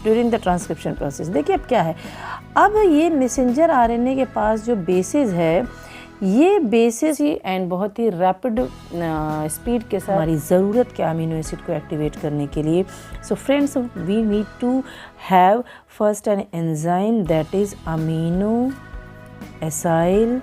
During the transcription process. देखिए अब क्या है, अब ये मैसेंजर आरएनए के पास जो बेसिस है, ये बेसिस ही एंड बहुत ही रैपिड स्पीड के साथ हमारी ज़रूरत के अमीनो एसिड को एक्टिवेट करने के लिए। So friends, we need to have first an enzyme that is amino acyl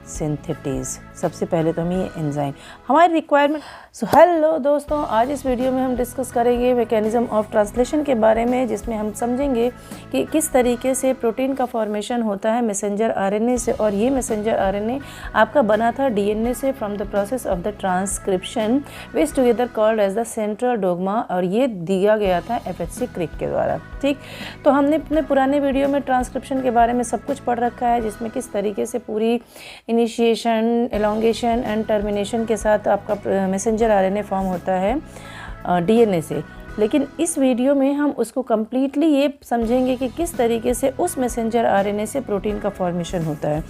synthetase. सबसे पहले तो हमें ये एंजाइम हमारी रिक्वायरमेंट। सो हेलो दोस्तों, आज इस वीडियो में हम डिस्कस करेंगे मैकेनिज्म ऑफ ट्रांसलेशन के बारे में, जिसमें हम समझेंगे कि किस तरीके से प्रोटीन का फॉर्मेशन होता है मैसेंजर आरएनए से, और ये मैसेंजर आरएनए आपका बना था डीएनए से from the process of the transcription which together called as the central dogma, और ये दिया गया था एफएचसी क्रिक के द्वारा। ठीक, तो हमने अपने पुराने वीडियो में ट्रांसक्रिप्शन के बारे में सब कुछ पढ़ रखा है, जिसमें किस तरीके से पूरी इनिशिएशन, एलोंगेशन एंड टर्मिनेशन के साथ आपका मैसेंजर आरएनए फॉर्म होता है डीएनए से। लेकिन इस वीडियो में हम उसको कम्प्लीटली ये समझेंगे कि किस तरीके से उस मैसेंजर आरएनए से प्रोटीन का फॉर्मेशन होता है।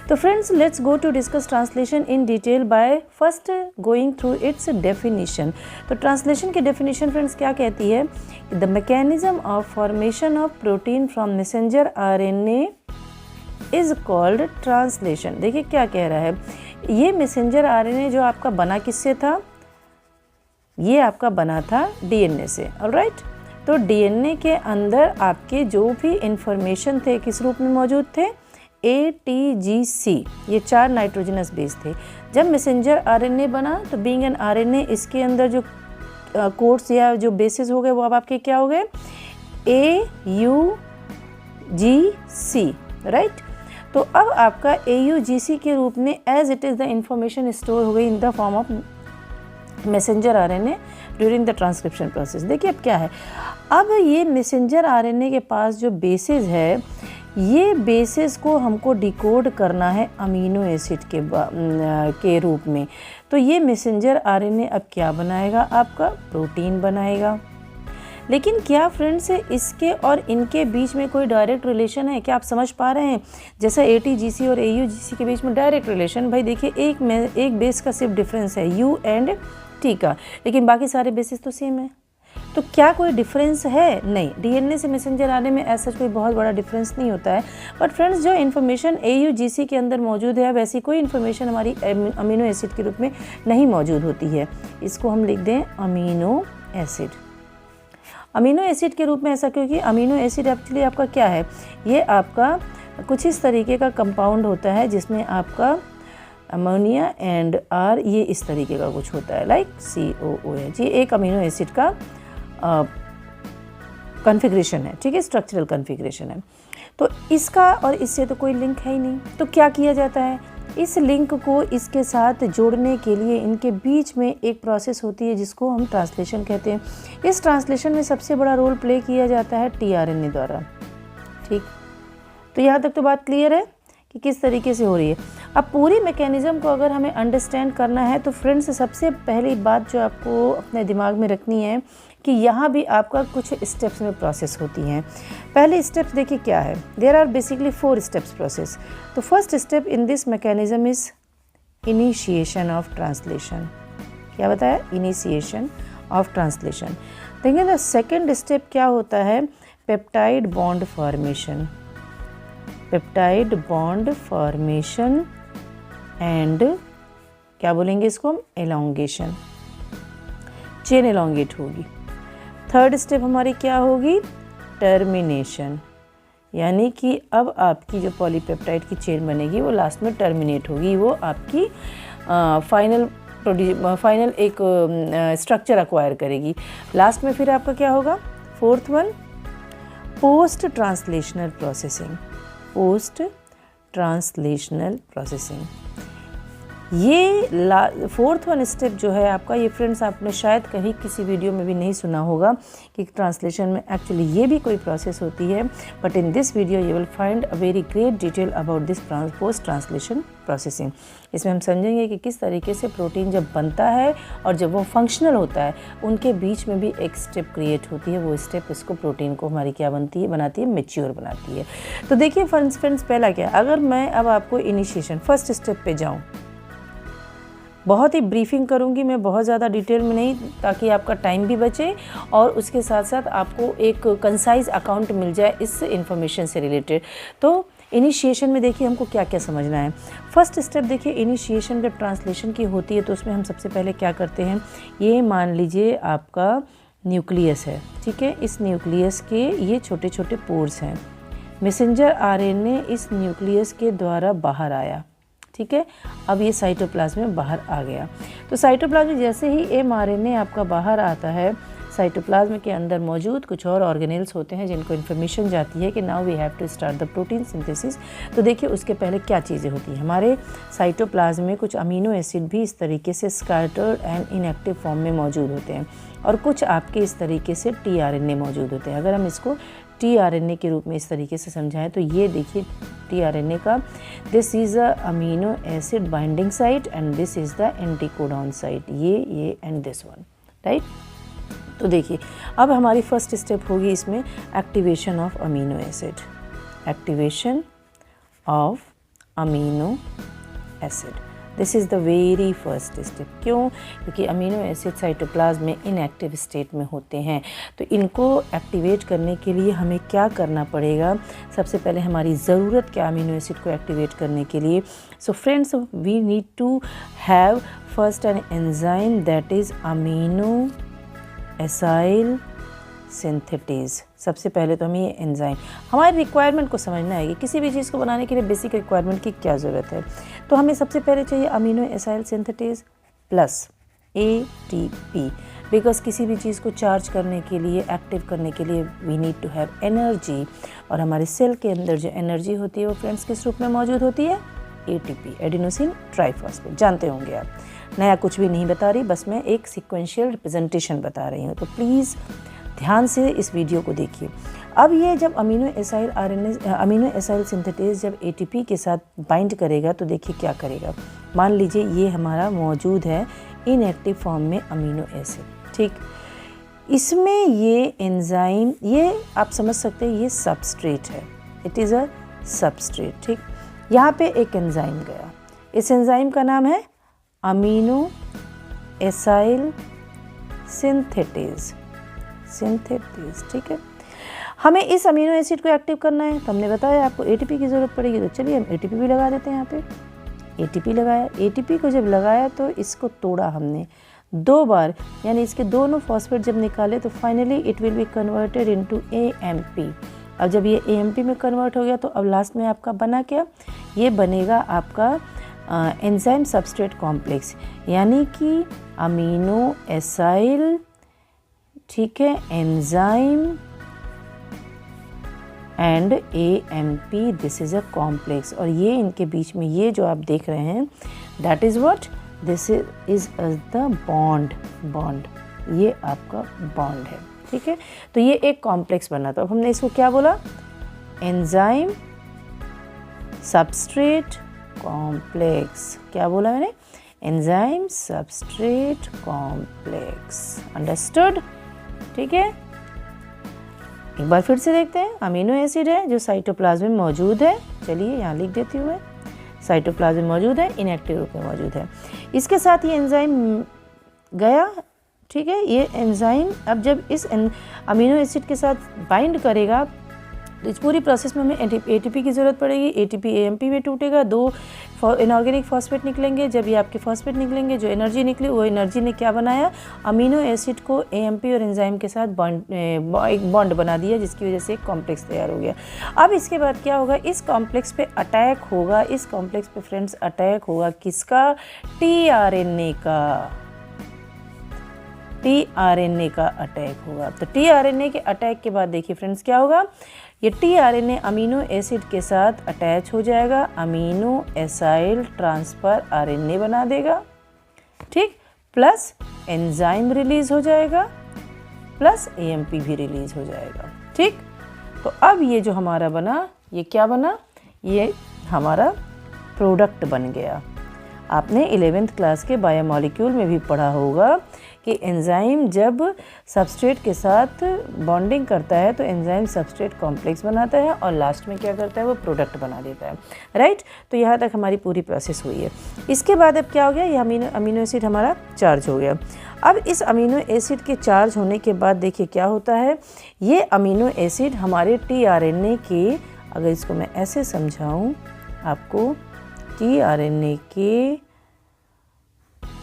तो friends, let's go to discuss translation in detail by first going through its definition. तो ट्रांसलेशन की डेफिनेशन फ्रेंड्स क्या कहती है? The mechanism of formation of protein from messenger RNA is called translation. देखिए क्या कह रहा है, ये मैसेंजर आरएनए जो आपका बना किससे था? ये आपका बना था डीएनए से। ऑलराइट, तो डीएनए के अंदर आपके जो भी इंफॉर्मेशन थे किस रूप में मौजूद थे? ATGC, ये 4 नाइट्रोजनस बेस थे। जब मैसेंजर आरएनए बना तो बीइंग एन आरएनए, इसके अंदर जो कोड्स या जो बेसिस हो गए वो अब आपके क्या हो गए? AUGC, right. तो अब आपका AUGC के रूप में as it is the information store हो गई in the form of messenger RNA during the transcription process. देखिए अब क्या है, अब ये मैसेंजर आरएनए के पास जो बेसिस है, ये बेसिस को हमको डिकोड करना है अमीनो एसिड के रूप में। तो ये मैसेंजर आरएनए अब क्या बनाएगा? आपका प्रोटीन बनाएगा। लेकिन क्या फ्रेंड्स इसके और इनके बीच में कोई डायरेक्ट रिलेशन है? क्या आप समझ पा रहे हैं? जैसा ATGC और AUGC के बीच में डायरेक्ट रिलेशन, भाई देखिए एक बेस का सिर्फ डिफरेंस है U एंड T का, लेकिन बाकी सारे बेसिस तो सेम है। तो क्या कोई डिफरेंस है? नहीं, डीएनए से मैसेंजर आने में ऐसा कोई बहुत बड़ा डिफरेंस नहीं होता है। बट फ्रेंड्स, जो इन्फॉर्मेशन AUGC के अंदर मौजूद है, वैसी कोई इन्फॉर्मेशन हमारी अमीनो एसिड के रूप में नहीं मौजूद होती है। इसको हम लिख दें अमीनो एसिड। अमीनो एसिड के रूप में ऐसा क्योंकि अमीनो एसिड एक्चुअली आपका क्या है? ये आपका कुछ इस तरीके का कंपाउंड होता है जिसमें आपका अमोनिया एंड R, ये इस तरीके का कुछ होता है, लाइक COOH। ये एक अमीनो एसिड का कॉन्फ़िगरेशन है, ठीक है, स्ट्रक्चरल कॉन्फ़िगरेशन है। तो इसका और इससे तो कोई लिंक है ही नहीं। तो क्या किया जाता है? इस लिंक को इसके साथ जोड़ने के लिए इनके बीच में एक प्रोसेस होती है जिसको हम ट्रांसलेशन कहते हैं। इस ट्रांसलेशन में सबसे बड़ा रोल प्ले किया जाता है tRNA द्वारा। ठीक, तो यहाँ तक तो बात क्लियर है कि किस तरीके से हो रही है। अब पूरी मैकेनिज़्म को अगर हमें अंडरस्टैंड करना है तो फ्रेंड्स, सबसे पहली बात जो आपको अपने दिमाग में रखनी है कि यहाँ भी आपका कुछ स्टेप्स में प्रोसेस होती हैं। पहले स्टेप्स देखिए क्या है, there are basically 4 steps process. तो first step in this mechanism is initiation of translation. क्या बताया? Initiation of translation. देखिए द सेकेंड स्टेप क्या होता है? Peptide bond formation. Peptide bond formation and क्या बोलेंगे इसको हम? एलोंगेशन। चेन एलोंगेट होगी। थर्ड स्टेप हमारी क्या होगी? टर्मिनेशन, यानी कि अब आपकी जो पॉलीपेप्टाइड की चेन बनेगी वो लास्ट में टर्मिनेट होगी, वो आपकी फाइनल एक स्ट्रक्चर अक्वायर करेगी लास्ट में। फिर आपका क्या होगा? Fourth one, post translational processing. Post translational processing, ये फोर्थ वन स्टेप जो है आपका, ये फ्रेंड्स आपने शायद कहीं किसी वीडियो में भी नहीं सुना होगा कि ट्रांसलेशन में एक्चुअली ये भी कोई प्रोसेस होती है। But in this video you will find a very great detail about this post translation processing. इसमें हम समझेंगे कि किस तरीके से प्रोटीन जब बनता है और जब वो फंक्शनल होता है, उनके बीच में भी एक स्टेप क्रिएट होती है। वो स्टेप इसको प्रोटीन को हमारी क्या बनाती है? मेच्योर बनाती है। तो देखिए फ्रेंड्स, पहला क्या, अगर मैं अब आपको इनिशिएशन फर्स्ट स्टेप पे जाऊँ, बहुत ही ब्रीफिंग करूंगी मैं, बहुत ज़्यादा डिटेल में नहीं, ताकि आपका टाइम भी बचे और उसके साथ साथ आपको एक कंसाइज अकाउंट मिल जाए इस इंफॉर्मेशन से रिलेटेड। तो इनिशिएशन में देखिए हमको क्या क्या समझना है। फर्स्ट स्टेप देखिए, इनिशिएशन जब ट्रांसलेशन की होती है तो उसमें हम सबसे पहले क्या करते हैं, ये मान लीजिए आपका न्यूक्लियस है, ठीक है। इस न्यूक्लियस के ये छोटे छोटे पोर्स हैं, मैसेंजर आरएनए इस न्यूक्लियस के द्वारा बाहर आया, ठीक है। अब ये साइटोप्लाज्म में बाहर आ गया। तो साइटोप्लाज्म में जैसे ही एमआरएनए आपका बाहर आता है, साइटोप्लाज्म के अंदर मौजूद कुछ और ऑर्गेनेल्स होते हैं जिनको इन्फॉर्मेशन जाती है कि now we have to start the protein synthesis. तो देखिए उसके पहले क्या चीज़ें होती हैं, हमारे साइटोप्लाज्म में कुछ अमीनो एसिड भी इस तरीके से स्कैटर्ड एंड इनएक्टिव फॉर्म में मौजूद होते हैं और कुछ आपके इस तरीके से टीआरएनए मौजूद होते हैं। अगर हम इसको टीआरएनए के रूप में इस तरीके से समझाएं तो ये देखिए टीआरएनए का, this is a amino acid binding site and this is the anticodon site, ये एंड दिस वन, राइट। तो देखिए अब हमारी फर्स्ट स्टेप होगी इसमें activation of amino acid, activation of amino acid, this is the very first step. क्यों? क्योंकि amino acid cytoplasm में इनएक्टिव स्टेट में होते हैं। तो इनको एक्टिवेट करने के लिए हमें क्या करना पड़ेगा, सबसे पहले हमारी ज़रूरत क्या अमीनो एसिड को एक्टिवेट करने के लिए। So friends, we need to have first an enzyme that is amino acyl synthetase. सबसे पहले तो हमें ये एंजाइम, हमारी रिक्वायरमेंट को समझना है कि किसी भी चीज़ को बनाने के लिए बेसिक रिक्वायरमेंट की क्या ज़रूरत है। तो हमें सबसे पहले चाहिए amino acyl synthetase plus ATP, because किसी भी चीज़ को चार्ज करने के लिए, एक्टिव करने के लिए we need to have energy. और हमारे सेल के अंदर जो एनर्जी होती है वो फ्रेंड्स किस रूप में मौजूद होती है, ATP, एडिनोसिन ट्राइफॉस्फेट। जानते होंगे आप, नया कुछ भी नहीं बता रही, बस मैं एक सिक्वेंशियल रिप्रेजेंटेशन बता रही हूँ। तो प्लीज़ ध्यान से इस वीडियो को देखिए। अब ये जब अमीनो एसाइल सिंथेटेज जब ATP के साथ बाइंड करेगा तो देखिए क्या करेगा। मान लीजिए ये हमारा मौजूद है इनएक्टिव फॉर्म में अमीनो एसिड, ठीक। इसमें ये एंजाइम, ये आप समझ सकते हैं ये सबस्ट्रेट है, इट इज़ अ सबस्ट्रेट, ठीक। यहाँ पे एक एंजाइम गया, इस एंजाइम का नाम है अमीनो एसाइल सिंथेटेज, ठीक है। हमें इस अमीनो एसिड को एक्टिव करना है तो हमने बताया आपको ATP की ज़रूरत पड़ेगी, तो चलिए हम ATP भी लगा देते हैं। यहाँ पे ATP लगाया, ATP को जब लगाया तो इसको तोड़ा हमने 2 बार, यानी इसके दोनों फॉस्फेट जब निकाले तो finally it will be converted into AMP। अब जब ये AMP में कन्वर्ट हो गया तो अब लास्ट में आपका बना क्या, ये बनेगा आपका एंजाइम सबस्ट्रेट कॉम्प्लेक्स, यानी कि अमीनो एसाइल, ठीक है, enzyme and AMP, this is a complex. और ये इनके बीच में ये जो आप देख रहे हैं that is what, this is the bond, ये आपका बॉन्ड है, ठीक है। तो ये एक कॉम्प्लेक्स बना। तो अब हमने इसको क्या बोला, एंजाइम सबस्ट्रेट कॉम्प्लेक्स। क्या बोला मैंने, एंजाइम सबस्ट्रेट कॉम्प्लेक्स, अंडरस्टूड, ठीक है। एक बार फिर से देखते हैं, अमीनो एसिड है जो साइटोप्लाज्म में मौजूद है, चलिए यहाँ लिख देती हूँ मैं, साइटोप्लाज्म में मौजूद है, इनएक्टिव रूप में मौजूद है। इसके साथ ये एंजाइम गया, ठीक है। ये एंजाइम अब जब इस अमीनो एसिड के साथ बाइंड करेगा तो इस पूरी प्रोसेस में हमें ATP की ज़रूरत पड़ेगी। ATP AMP में टूटेगा, 2 इनऑर्गेनिक फॉस्फेट निकलेंगे। जब ये आपके फॉस्फेट निकलेंगे, जो एनर्जी निकली वो एनर्जी ने क्या बनाया, अमीनो एसिड को AMP और एंजाइम के साथ एक बॉन्ड बना दिया, जिसकी वजह से एक कॉम्प्लेक्स तैयार हो गया। अब इसके बाद क्या होगा, इस कॉम्प्लेक्स पे अटैक होगा, इस कॉम्प्लेक्स पे फ्रेंड्स अटैक होगा किसका, tRNA का अटैक होगा। तो tRNA के अटैक के बाद देखिए फ्रेंड्स क्या होगा, ये tRNA अमीनो एसिड के साथ अटैच हो जाएगा, अमीनो एसाइल ट्रांसफर RNA बना देगा, ठीक, प्लस एंजाइम रिलीज हो जाएगा, प्लस AMP भी रिलीज हो जाएगा, ठीक। तो अब ये जो हमारा बना, ये क्या बना, ये हमारा प्रोडक्ट बन गया। आपने 11th क्लास के बायोमॉलिक्यूल में भी पढ़ा होगा कि एंजाइम जब सबस्ट्रेट के साथ बॉन्डिंग करता है तो एंजाइम सबस्ट्रेट कॉम्प्लेक्स बनाता है और लास्ट में क्या करता है, वो प्रोडक्ट बना देता है, राइट। तो यहाँ तक हमारी पूरी प्रोसेस हुई है। इसके बाद अब क्या हो गया, ये अमीनो एसिड हमारा चार्ज हो गया। अब इस अमीनो एसिड के चार्ज होने के बाद देखिए क्या होता है, ये अमीनो एसिड हमारे टीआरएनए के, अगर इसको मैं ऐसे समझाऊं आपको, टीआरएनए के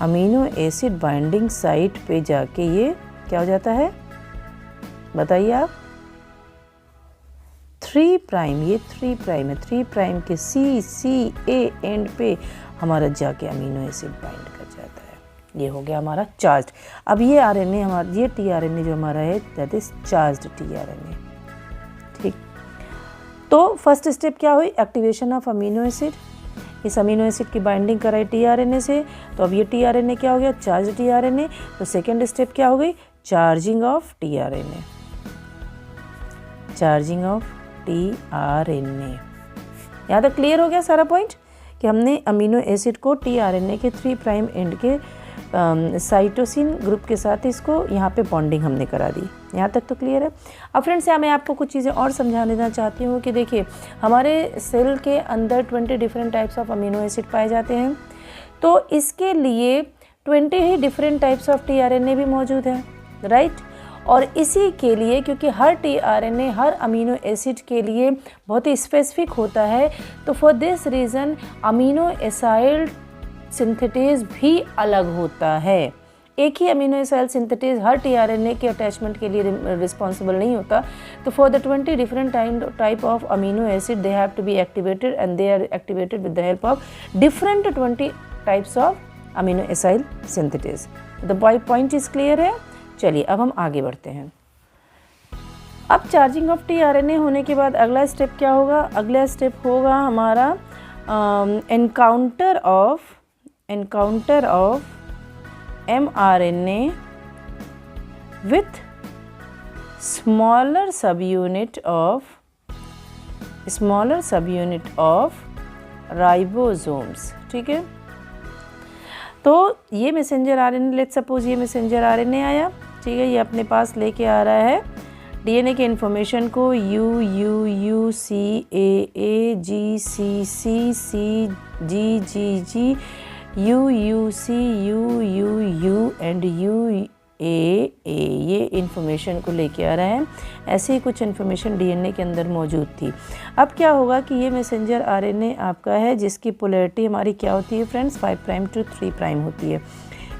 अमीनो एसिड बाइंडिंग साइट पे जाके ये क्या हो जाता है, बताइए आप, 3 प्राइम, ये 3 प्राइम है, 3 प्राइम के CA एंड पे हमारा जाके अमीनो एसिड बाइंड कर जाता है। ये हो गया हमारा चार्ज। अब ये आरएनए हमारा, ये टीआरएनए जो हमारा है दैट इज चार्ज्ड टीआरएनए, ठीक। तो फर्स्ट स्टेप क्या हुई, एक्टिवेशन ऑफ अमीनो एसिड। इस अमीनो एसिड की बाइंडिंग कराई टीआरएनए से, तो अब ये टीआरएनए क्या हो गया, चार्ज टीआरएनए। तो सेकेंड स्टेप क्या हो गई, charging of tRNA, charging of tRNA. यहाँ तक क्लियर हो गया सारा पॉइंट कि हमने अमीनो एसिड को टीआरएनए के 3 प्राइम एंड के साइटोसिन ग्रुप के साथ इसको यहाँ पे बॉन्डिंग हमने करा दी। यहाँ तक तो क्लियर है। अब फ्रेंड्स यहाँ मैं आपको कुछ चीज़ें और समझा देना चाहती हूँ कि देखिए हमारे सेल के अंदर 20 different types of amino acid पाए जाते हैं, तो इसके लिए 20 ही डिफरेंट टाइप्स ऑफ टीआरएनए भी मौजूद है, राइट। और इसी के लिए, क्योंकि हर टीआरएनए हर अमीनो एसिड के लिए बहुत ही स्पेसिफिक होता है, तो for this reason amino acid synthetase भी अलग होता है। एक ही अमीनो एसाइड सिंथेटेज हर टीआरएनए के अटैचमेंट के लिए रिस्पॉन्सिबल नहीं होता। तो for the 20 different type of amino acid they have to be activated and they are activated with the help of different 20 types of amino acid synthetase. The point is clear है। चलिए अब हम आगे बढ़ते हैं। अब चार्जिंग ऑफ टीआरएनए होने के बाद अगला स्टेप क्या होगा, अगला स्टेप होगा हमारा encounter of mRNA with smaller subunit of ribosomes, ठीक है। तो ये मैसेंजर आरएनए, लेट्स सपोज ये मैसेंजर आरएनए आया, ठीक है, ये अपने पास लेके आ रहा है डीएनए के इन्फॉर्मेशन को U C A G C C G G G U C U and U A ये इन्फॉर्मेशन को लेके आ रहा है। ऐसे ही कुछ इन्फॉर्मेशन डीएनए के अंदर मौजूद थी। अब क्या होगा कि ये मैसेंजर आरएनए आपका है जिसकी पोलैरिटी हमारी क्या होती है फ्रेंड्स, 5 प्राइम टू 3 प्राइम होती है।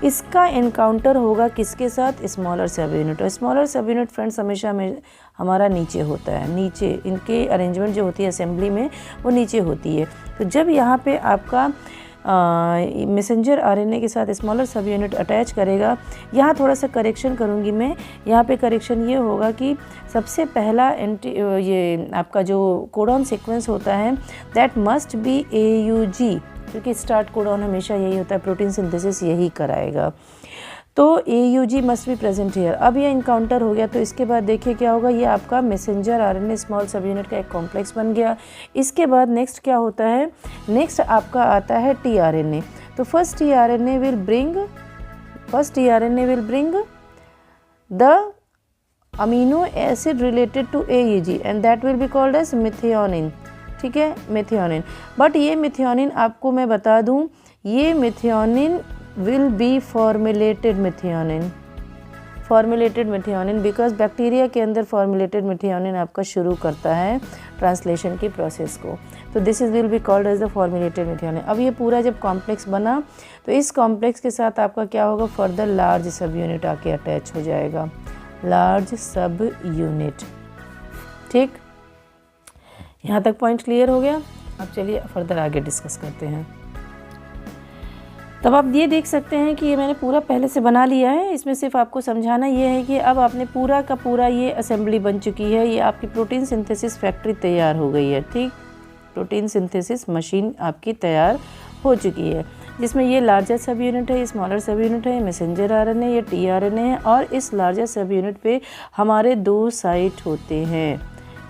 इसका एनकाउंटर होगा किसके साथ, स्मॉलर सब यूनिट। और स्मॉलर सब यूनिट फ्रेंड्स हमेशा में हमारा नीचे होता है, नीचे इनके अरेंजमेंट जो होती है असेंबली में वो नीचे होती है। तो जब यहाँ पे आपका मैसेंजर आरएनए के साथ स्मॉलर सब यूनिट अटैच करेगा, यहाँ थोड़ा सा करेक्शन करूँगी मैं। यहाँ पे करेक्शन ये होगा कि सबसे पहला ये आपका जो कोडॉन सीक्वेंस होता है दैट मस्ट बी AUG, क्योंकि स्टार्ट कोडॉन हमेशा यही होता है, प्रोटीन सिंथेसिस यही कराएगा। तो AUG must be present here. अब ये इनकाउंटर हो गया, तो इसके बाद देखिए क्या होगा, ये आपका मैसेंजर आरएनए स्मॉल सब यूनिट का एक कॉम्प्लेक्स बन गया। इसके बाद नेक्स्ट क्या होता है, नेक्स्ट आपका आता है टीआरएनए। तो first tRNA will bring the amino acid related to AUG and that will be called as methionine, ठीक है, मिथियोनिन। बट ये मिथियोनिन आपको मैं बता दूं, ये methionine will be formulated methionine because bacteria के अंदर फॉर्मुलेटेड मिथियोनिन आपका शुरू करता है ट्रांसलेशन की प्रोसेस को। तो this is will be called as the formulated methionine. अब ये पूरा जब कॉम्प्लेक्स बना तो इस कॉम्प्लेक्स के साथ आपका क्या होगा, फर्दर लार्ज सब यूनिट आके अटैच हो जाएगा, लार्ज सब यूनिट, ठीक। यहाँ तक पॉइंट क्लियर हो गया। अब चलिए फर्दर आगे डिस्कस करते हैं। तब आप ये देख सकते हैं कि ये मैंने पूरा पहले से बना लिया है। इसमें सिर्फ आपको समझाना ये है कि अब आपने पूरा का पूरा ये असेंबली बन चुकी है, ये आपकी प्रोटीन सिंथेसिस फैक्ट्री तैयार हो गई है, ठीक। प्रोटीन सिंथेसिस मशीन आपकी तैयार हो चुकी है, जिसमें ये लार्जर सब यूनिट है, स्मॉलर सब यूनिट है, मैसेंजर आरएनए, ये टीआरएनए है। और इस लार्जर सब यूनिट पे हमारे 2 साइट होते हैं,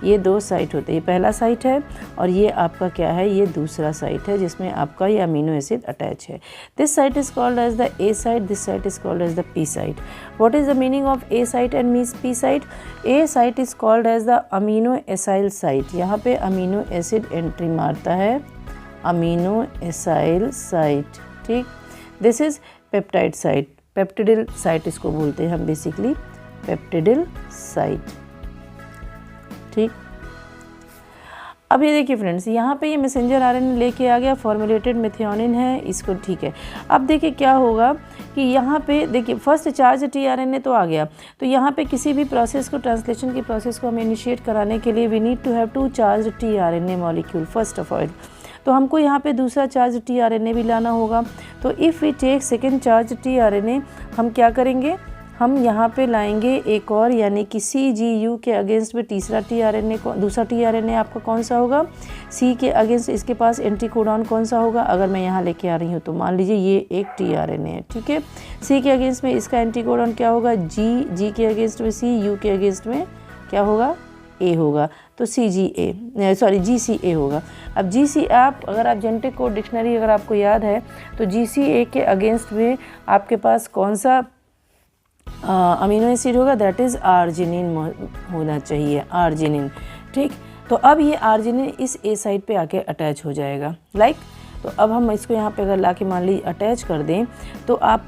ये 2 साइट होते हैं, ये पहला साइट है और ये आपका क्या है, ये दूसरा साइट है जिसमें आपका ये अमीनो एसिड अटैच है। This site is called as the A site, this site is called as the P site. What is the meaning of A site and P site? A site is called as the amino acyl site. यहाँ पे amino acid entry मारता है, amino acyl site, ठीक। This is peptide site, peptidyl site इसको बोलते हैं हम basically, पेप्टिडिल site, ठीक। अब ये देखिए फ्रेंड्स, यहाँ पे ये मैसेंजर आरएनए लेके आ गया, फॉर्मुलेटेड मेथियोनिन है इसको, ठीक है। अब देखिए क्या होगा कि यहाँ पे देखिए फर्स्ट चार्ज टीआरएनए तो आ गया, तो यहाँ पे किसी भी प्रोसेस को, ट्रांसलेशन की प्रोसेस को हमें इनिशिएट कराने के लिए we need to have 2 charge tRNA molecule first of all. तो हमको यहाँ पे दूसरा चार्ज टीआरएनए भी लाना होगा। तो if we take second charge tRNA, हम क्या करेंगे, हम यहाँ पे लाएंगे एक और, यानी कि CGU के अगेंस्ट में तीसरा टीआरएनए, दूसरा टीआरएनए आपका कौन सा होगा, C के अगेंस्ट इसके पास एंटीकोडॉन कौन सा होगा। अगर मैं यहाँ लेके आ रही हूँ तो मान लीजिए ये एक टीआरएनए है, ठीक है। C के अगेंस्ट में इसका एंटीकोडॉन क्या होगा, G के अगेंस्ट में C, U के अगेंस्ट में क्या होगा, A होगा, तो GCA होगा। अब GC आप, अगर आप जेनेटिक कोड डिक्शनरी अगर आपको याद है तो GCA के अगेंस्ट में आपके पास कौन सा अमीनो एसिड होगा, दैट इज़ आर्जिनिन होना चाहिए, आर्जिनिन, ठीक। तो अब ये आर्जिनिन इस ए साइड पे आके अटैच हो जाएगा, तो अब हम इसको यहाँ पे अगर लाके मान लीजिए अटैच कर दें, तो आप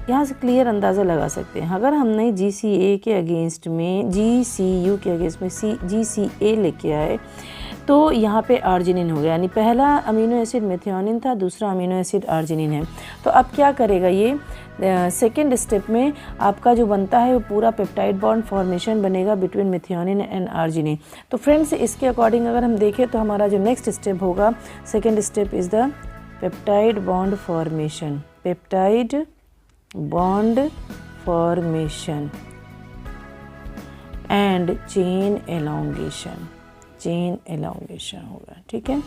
यहाँ से क्लियर अंदाज़ा लगा सकते हैं। अगर हमने GCA के अगेंस्ट में, GCU के अगेंस्ट में GCA लेके आए तो यहाँ पे आर्जिनिन हो गया, यानी पहला अमीनो एसिड मेथियोनिन था, दूसरा अमीनो एसिड आर्जिनिन है। तो अब क्या करेगा ये, सेकेंड स्टेप में आपका जो बनता है वो पूरा पेप्टाइड बॉन्ड फॉर्मेशन बनेगा बिटवीन मेथियोनिन एंड आर्जिनिन। तो फ्रेंड्स इसके अकॉर्डिंग अगर हम देखें तो हमारा जो नेक्स्ट स्टेप होगा, second step is the peptide bond formation, peptide bond formation and chain elongation, chain elongation होगा, ठीक है।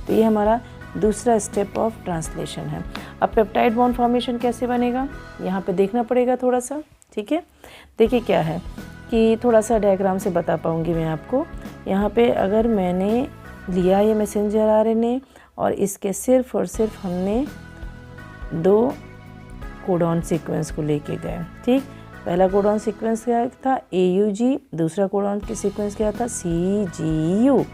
तो ये हमारा दूसरा स्टेप ऑफ ट्रांसलेशन है। अब पेप्टाइड बॉन्ड फॉर्मेशन कैसे बनेगा, यहाँ पे देखना पड़ेगा थोड़ा सा, ठीक है। देखिए क्या है कि थोड़ा सा डायग्राम से बता पाऊँगी मैं आपको। यहाँ पे अगर मैंने लिया ये मैसेंजर आरएनए और इसके सिर्फ और सिर्फ हमने 2 कोडॉन सीक्वेंस को लेके गए, ठीक। पहला कोडॉन सीक्वेंस क्या था, AUG, दूसरा कोडॉन की सीक्वेंस क्या था, CGU।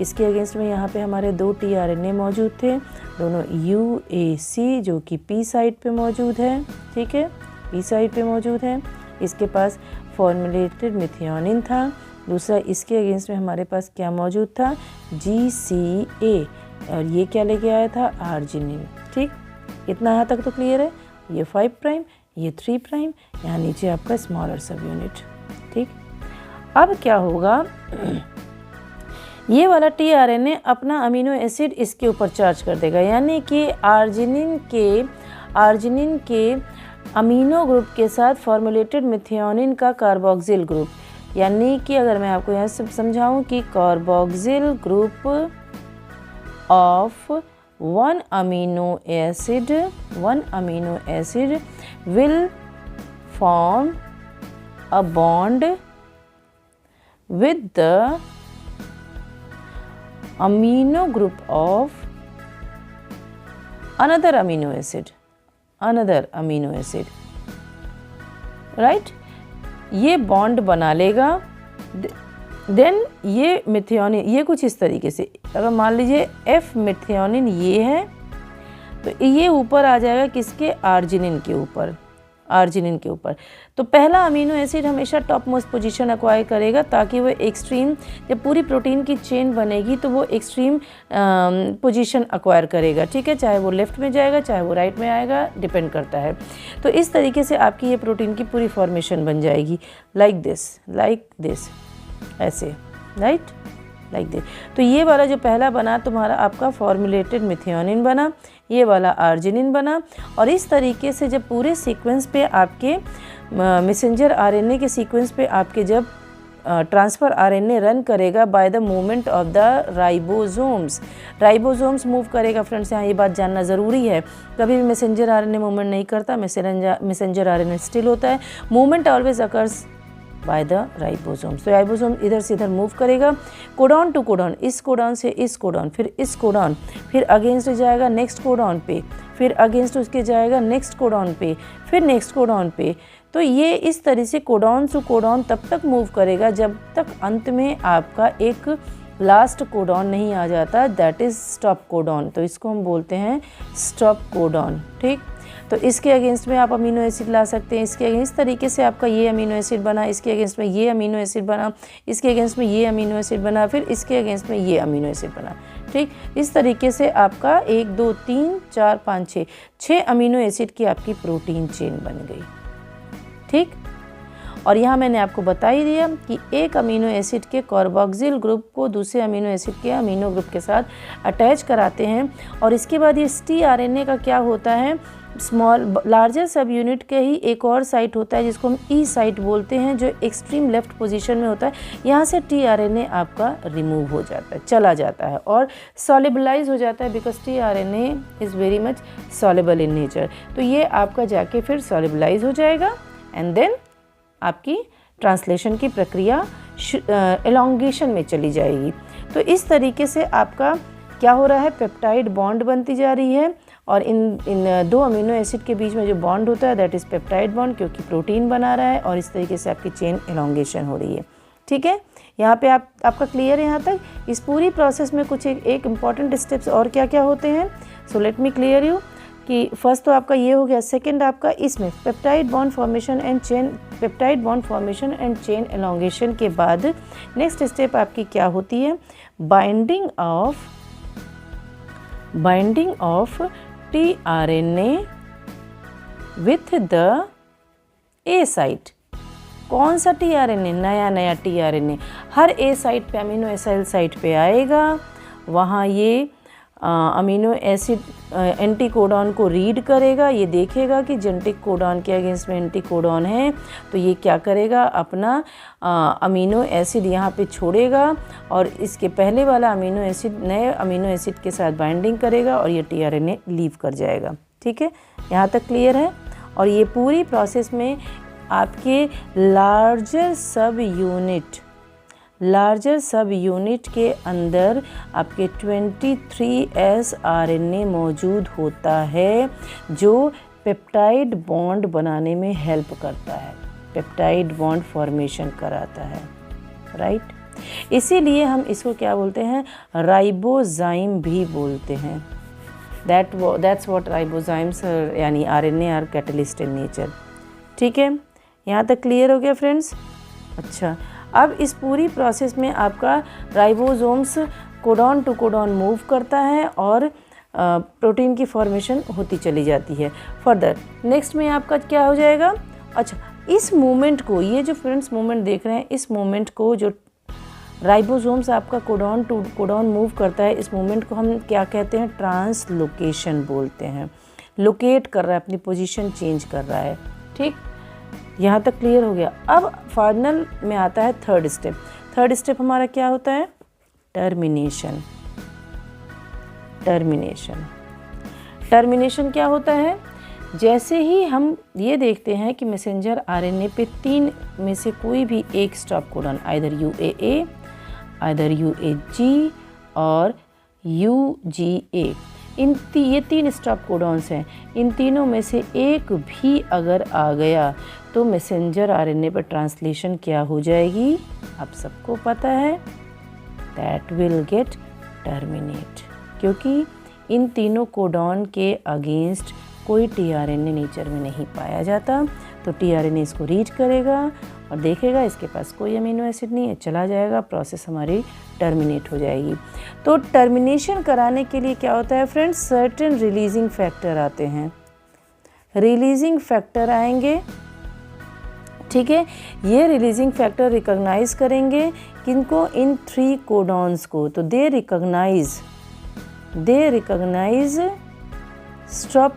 इसके अगेंस्ट में यहाँ पे हमारे 2 टीआरएनए मौजूद थे, दोनों UAC जो कि P साइड पे मौजूद है, ठीक है, P साइड पे मौजूद है। इसके पास फॉर्मुलेटेड मेथियोनिन था, दूसरा इसके अगेंस्ट में हमारे पास क्या मौजूद था, GCA, और ये क्या लेके आया था, आर्जिनिन, ठीक। इतना यहाँ तक तो क्लियर है। ये 5 प्राइम, ये 3 प्राइम, यहाँ नीचे आपका स्मॉलर सब यूनिट, ठीक। अब क्या होगा, ये वाला टीआरएनए अपना अमीनो एसिड इसके ऊपर चार्ज कर देगा, यानी कि आर्जिनिन के अमीनो ग्रुप के साथ फॉर्मुलेटेड मेथियोनिन का कार्बोक्सिल ग्रुप, यानी कि अगर मैं आपको यहाँ से समझाऊँ कि carboxyl group of one amino acid will form a bond with the amino group of another amino acid, right? ये बॉन्ड बना लेगा। देन ये मेथियोनिन, ये कुछ इस तरीके से, अगर मान लीजिए F मेथियोनिन ये है तो ये ऊपर आ जाएगा किसके, आर्जिनिन के ऊपर। तो पहला अमीनो एसिड हमेशा टॉप मोस्ट पोजीशन एक्वायर करेगा, ताकि वो एक्सट्रीम, जब पूरी प्रोटीन की चेन बनेगी तो वो एक्सट्रीम पोजीशन एक्वायर करेगा, ठीक है। चाहे वो लेफ्ट में जाएगा, चाहे वो राइट में आएगा, डिपेंड करता है। तो इस तरीके से आपकी ये प्रोटीन की पूरी फॉर्मेशन बन जाएगी, लाइक दिस, ऐसे, राइट, लाइक दिस। तो ये वाला जो पहला बना तुम्हारा आपका फॉर्मुलेटेड मेथियोनिन बना, ये वाला आर्जिनिन बना, और इस तरीके से जब पूरे सीक्वेंस पे आपके मैसेंजर आरएनए के सीक्वेंस पे आपके जब ट्रांसफ़र आरएनए रन करेगा by the movement of the ribosomes move करेगा। फ्रेंड्स यहाँ ये बात जानना ज़रूरी है, कभी भी मैसेंजर आरएनए मूवमेंट नहीं करता, मैसेंजर आरएनए स्टिल होता है। Movement always occurs by the ribosome. तो राइबोसोम इधर से इधर मूव करेगा, कोडॉन टू कोडॉन, इस कोडॉन से इस कोडॉन, फिर इस कोडॉन, फिर अगेंस्ट जाएगा नेक्स्ट कोडॉन पे, फिर अगेंस्ट उसके जाएगा नेक्स्ट कोडॉन पे, फिर नेक्स्ट कोडॉन पे। तो ये इस तरह से कोडॉन टू कोडॉन तब तक मूव करेगा जब तक अंत में आपका एक लास्ट कोडॉन नहीं आ जाता, दैट इज़ स्टॉप कोडॉन। तो इसको हम बोलते हैं स्टॉप कोडॉन। ठीक, तो इसके अगेंस्ट में आप अमीनो एसिड ला सकते हैं, इसके अगेंस्ट तरीके से आपका ये अमीनो एसिड बना, इसके अगेंस्ट में ये अमीनो एसिड बना, इसके अगेंस्ट में ये अमीनो एसिड बना, फिर इसके अगेंस्ट में ये अमीनो एसिड बना। ठीक, इस तरीके से आपका 1 2 3 4 5 6 अमीनो एसिड की आपकी प्रोटीन चेन बन गई। ठीक, और यहाँ मैंने आपको बता ही दिया कि एक अमीनो एसिड के कार्बोक्सिल ग्रुप को दूसरे अमीनो एसिड के अमीनो ग्रुप के साथ अटैच कराते हैं, और इसके बाद ये tRNA का क्या होता है, लार्जर सब यूनिट के ही एक और साइट होता है जिसको हम ई साइट बोलते हैं, जो एक्सट्रीम लेफ्ट पोजीशन में होता है। यहाँ से tRNA आपका रिमूव हो जाता है, चला जाता है और सॉलिबलाइज हो जाता है, because tRNA is very much soluble in nature. तो ये आपका जाके फिर सॉलिबलाइज हो जाएगा एंड देन आपकी ट्रांसलेशन की प्रक्रिया एलोंगेशन में चली जाएगी। तो इस तरीके से आपका क्या हो रहा है, पेप्टाइड बॉन्ड बनती जा रही है, और इन दो अमीनो एसिड के बीच में जो बॉन्ड होता है दैट इज़ पेप्टाइड बॉन्ड, क्योंकि प्रोटीन बना रहा है, और इस तरीके से आपकी चेन एलोंगेशन हो रही है। ठीक है, यहाँ पे आपका क्लियर है यहाँ तक। इस पूरी प्रोसेस में कुछ एक इम्पॉर्टेंट स्टेप्स और क्या क्या होते हैं, so let me clear you कि फर्स्ट तो आपका ये हो गया, सेकंड आपका इसमें peptide bond formation and chain elongation के बाद नेक्स्ट स्टेप आपकी क्या होती है, binding of tRNA with the A site. कौन सा tRNA, नया tRNA हर ए साइट पे, अमीनो एसिड साइट पे आएगा, वहाँ ये अमीनो एसिड एंटीकोडॉन को रीड करेगा, ये देखेगा कि जेनेटिक कोडॉन के अगेंस्ट में एंटीकोडॉन है, तो ये क्या करेगा, अपना अमीनो एसिड यहाँ पे छोड़ेगा, और इसके पहले वाला अमीनो एसिड नए अमीनो एसिड के साथ बाइंडिंग करेगा, और ये tRNA लीव कर जाएगा। ठीक है, यहाँ तक क्लियर है। और ये पूरी प्रोसेस में आपके लार्जर सब यूनिट के अंदर आपके 23S RNA मौजूद होता है, जो पेप्टाइड बॉन्ड बनाने में हेल्प करता है, पेप्टाइड बॉन्ड फॉर्मेशन कराता है, राइट। इसीलिए हम इसको क्या बोलते हैं, राइबोजाइम भी बोलते हैं। दैट्स व्हाट राइबोजाइम्स यानी RNA are catalyst in nature. ठीक है, यहाँ तक क्लियर हो गया फ्रेंड्स। अच्छा, अब इस पूरी प्रोसेस में आपका ribosomes codon to codon move करता है और प्रोटीन की फॉर्मेशन होती चली जाती है। फर्दर नेक्स्ट में आपका क्या हो जाएगा, अच्छा इस मूवमेंट को, ये जो फ्रेंड्स मूवमेंट देख रहे हैं, इस मूवमेंट को जो राइबोसोम्स आपका कोडॉन टू कोडॉन मूव करता है, इस मूवमेंट को हम क्या कहते हैं, ट्रांसलोकेशन बोलते हैं। लोकेट कर रहा है, अपनी पोजीशन चेंज कर रहा है। ठीक, यहाँ तक क्लियर हो गया। अब फाइनल में आता है थर्ड स्टेप हमारा क्या होता है, टर्मिनेशन क्या होता है, जैसे ही हम ये देखते हैं कि मैसेंजर आरएनए पे 3 में से कोई भी एक stop codon, either UAA, either UAG और UGA, ये 3 स्टॉप कोडॉन्स हैं। इन तीनों में से एक भी अगर आ गया तो मैसेंजर आरएनए पर ट्रांसलेशन क्या हो जाएगी, आप सबको पता है, दैट विल गेट टर्मिनेट, क्योंकि इन तीनों कोडॉन के अगेंस्ट कोई tRNA नेचर में नहीं पाया जाता। तो tRNA इसको रीड करेगा और देखेगा इसके पास कोई अमीनो एसिड नहीं है, चला जाएगा, प्रोसेस हमारी टर्मिनेट हो जाएगी। तो टर्मिनेशन कराने के लिए क्या होता है फ्रेंड्स, सर्टेन रिलीजिंग फैक्टर आते हैं, रिलीजिंग फैक्टर आएंगे। ठीक है, ये रिलीजिंग फैक्टर रिकॉग्नाइज करेंगे किनको, इन 3 कोडॉन्स को। तो दे रिकॉग्नाइज स्टॉप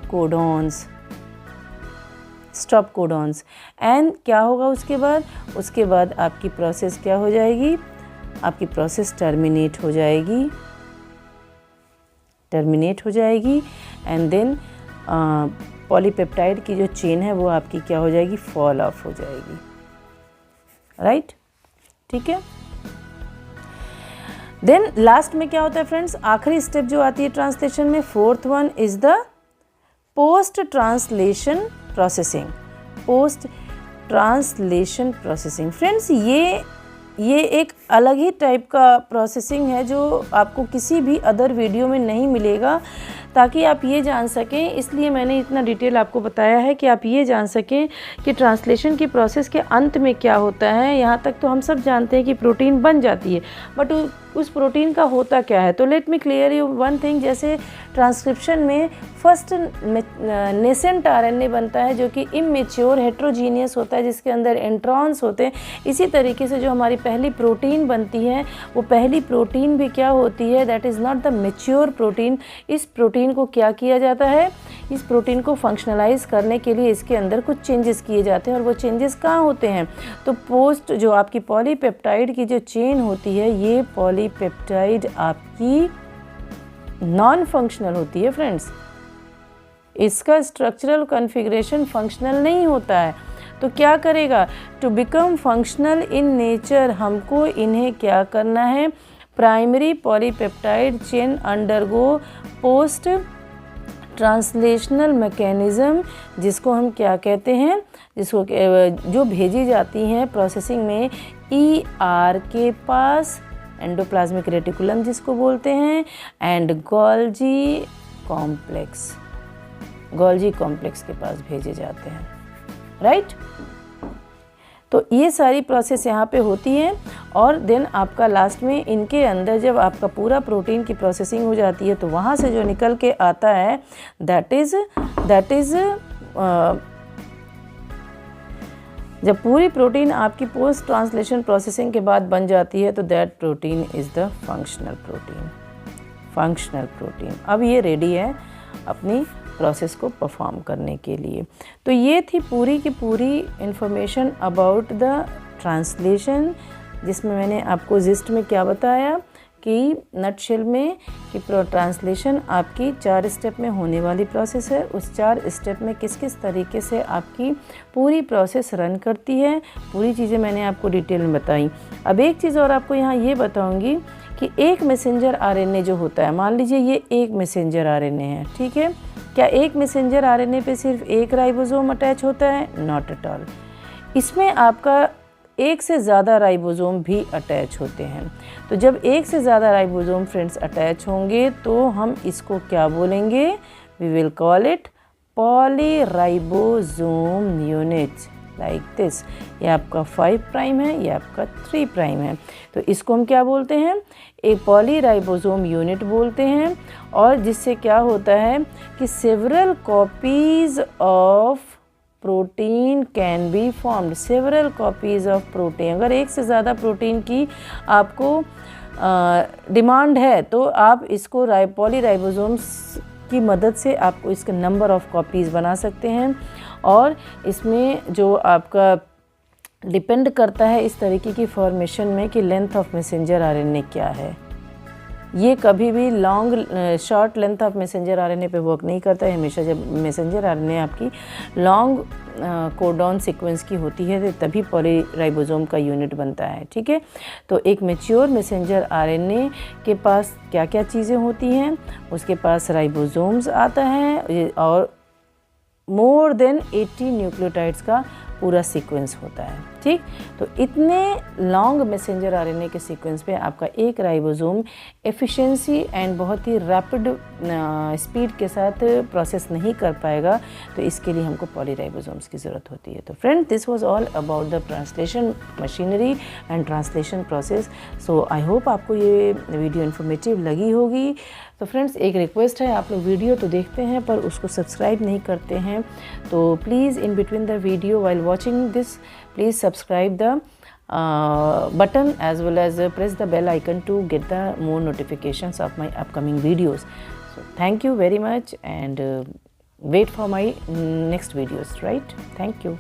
कोडॉन्स एंड क्या होगा उसके बाद आपकी प्रोसेस क्या हो जाएगी, आपकी प्रोसेस टर्मिनेट हो जाएगी एंड देन पॉलीपेप्टाइड की जो चेन है वो आपकी क्या हो जाएगी, फॉल ऑफ हो जाएगी। राइट, ठीक है। देन लास्ट में क्या होता है फ्रेंड्स, आखिरी स्टेप जो आती है ट्रांसलेशन में, fourth one is the post translation processing. Post translation processing friends, ये एक अलग ही टाइप का प्रोसेसिंग है जो आपको किसी भी अदर वीडियो में नहीं मिलेगा, ताकि आप ये जान सकें, इसलिए मैंने इतना डिटेल आपको बताया है कि आप ये जान सकें कि ट्रांसलेशन की प्रोसेस के अंत में क्या होता है। यहाँ तक तो हम सब जानते हैं कि प्रोटीन बन जाती है, बट उस प्रोटीन का होता क्या है। तो let me clear you one thing, जैसे ट्रांसक्रिप्शन में फर्स्ट नेसेंट आरएनए बनता है जो कि इमेच्योर हेट्रोजीनियस होता है, जिसके अंदर इंट्रॉन्स होते हैं। इसी तरीके से जो हमारी पहली प्रोटीन बनती है, वो पहली प्रोटीन भी क्या होती है, that is not the mature protein. इस प्रोटीन को क्या किया जाता है, इस प्रोटीन को फंक्शनलाइज करने के लिए इसके अंदर कुछ चेंजेस किए जाते हैं, और वो चेंजेस कहाँ होते हैं, तो पोस्ट जो आपकी पॉलीपेप्टाइड की जो चेन होती है, ये पॉलीपेप्टाइड आपकी नॉन फंक्शनल होती है फ्रेंड्स। इसका स्ट्रक्चरल कॉन्फ़िगरेशन फंक्शनल नहीं होता है। तो क्या करेगा, to become functional in nature हमको इन्हें क्या करना है, primary polypeptide chain undergo post translational mechanism, जिसको हम क्या कहते हैं, जिसको जो भेजी जाती हैं प्रोसेसिंग में ER के पास, एंडोप्लाज्मिक रेटिकुलम जिसको बोलते हैं, एंड गोल्जी कॉम्प्लेक्स के पास भेजे जाते हैं, राइट। तो ये सारी प्रोसेस यहाँ पे होती है, और देन आपका लास्ट में इनके अंदर जब आपका पूरा प्रोटीन की प्रोसेसिंग हो जाती है, तो वहाँ से जो निकल के आता है दैट इज़ जब पूरी प्रोटीन आपकी पोस्ट ट्रांसलेशन प्रोसेसिंग के बाद बन जाती है, तो that protein is the functional protein. अब ये रेडी है अपनी प्रोसेस को परफॉर्म करने के लिए। तो ये थी पूरी की पूरी इंफॉर्मेशन अबाउट द ट्रांसलेशन, जिसमें मैंने आपको जिस्ट में क्या बताया कि नटशेल में कि ट्रांसलेशन आपकी 4 स्टेप में होने वाली प्रोसेस है। उस 4 स्टेप में किस किस तरीके से आपकी पूरी प्रोसेस रन करती है, पूरी चीज़ें मैंने आपको डिटेल में बताई। अब एक चीज़ और आपको यहाँ ये बताऊँगी कि एक मैसेंजर आरएनए जो होता है, मान लीजिए ये एक मैसेंजर आरएनए है, ठीक है। क्या एक मैसेंजर आरएनए पे सिर्फ एक राइबोसोम अटैच होता है? Not at all. इसमें आपका एक से ज़्यादा राइबोसोम भी अटैच होते हैं। तो जब एक से ज़्यादा राइबोसोम फ्रेंड्स अटैच होंगे तो हम इसको क्या बोलेंगे, we will call it polyribosome units, like this. ये आपका 5 प्राइम है, ये आपका 3 प्राइम है। तो इसको हम क्या बोलते हैं, एक पॉलीराइबोसोम यूनिट बोलते हैं। और जिससे क्या होता है कि several copies of protein can be formed, several copies of protein. अगर एक से ज़्यादा प्रोटीन की आपको डिमांड है, तो आप इसको पॉलीराइबोसोम्स की मदद से आपको इसके नंबर ऑफ कॉपीज़ बना सकते हैं। और इसमें जो आपका डिपेंड करता है इस तरीके की फॉर्मेशन में कि लेंथ ऑफ मैसेंजर आरएनए क्या है। ये कभी भी short length of messenger RNA पे वर्क नहीं करता है। हमेशा जब मैसेंजर आरएनए आपकी लॉन्ग कोडॉन सीक्वेंस की होती है तभी पॉलीराइबोसोम का यूनिट बनता है, ठीक है। तो एक मैच्योर मैसेंजर आरएनए के पास क्या क्या चीज़ें होती हैं, उसके पास राइबोसोम्स आता है और मोर देन 80 न्यूक्लियोटाइड्स का पूरा सीक्वेंस होता है, ठीक। तो इतने लॉन्ग मैसेंजर आरएनए के सीक्वेंस पे आपका एक राइबोसोम एफिशिएंसी एंड बहुत ही रैपिड स्पीड के साथ प्रोसेस नहीं कर पाएगा। तो इसके लिए हमको पॉलीराइबोसोम्स की ज़रूरत होती है। तो friend, this was all about the translation machinery and translation process. So I hope आपको ये वीडियो इन्फॉर्मेटिव लगी होगी। तो फ्रेंड्स, एक रिक्वेस्ट है, आप लोग वीडियो तो देखते हैं पर उसको सब्सक्राइब नहीं करते हैं, तो please in between the video while watching this, please subscribe the button as well as press the bell icon to get the more notifications of my upcoming videos. So thank you very much and wait for my next videos, right? Thank you.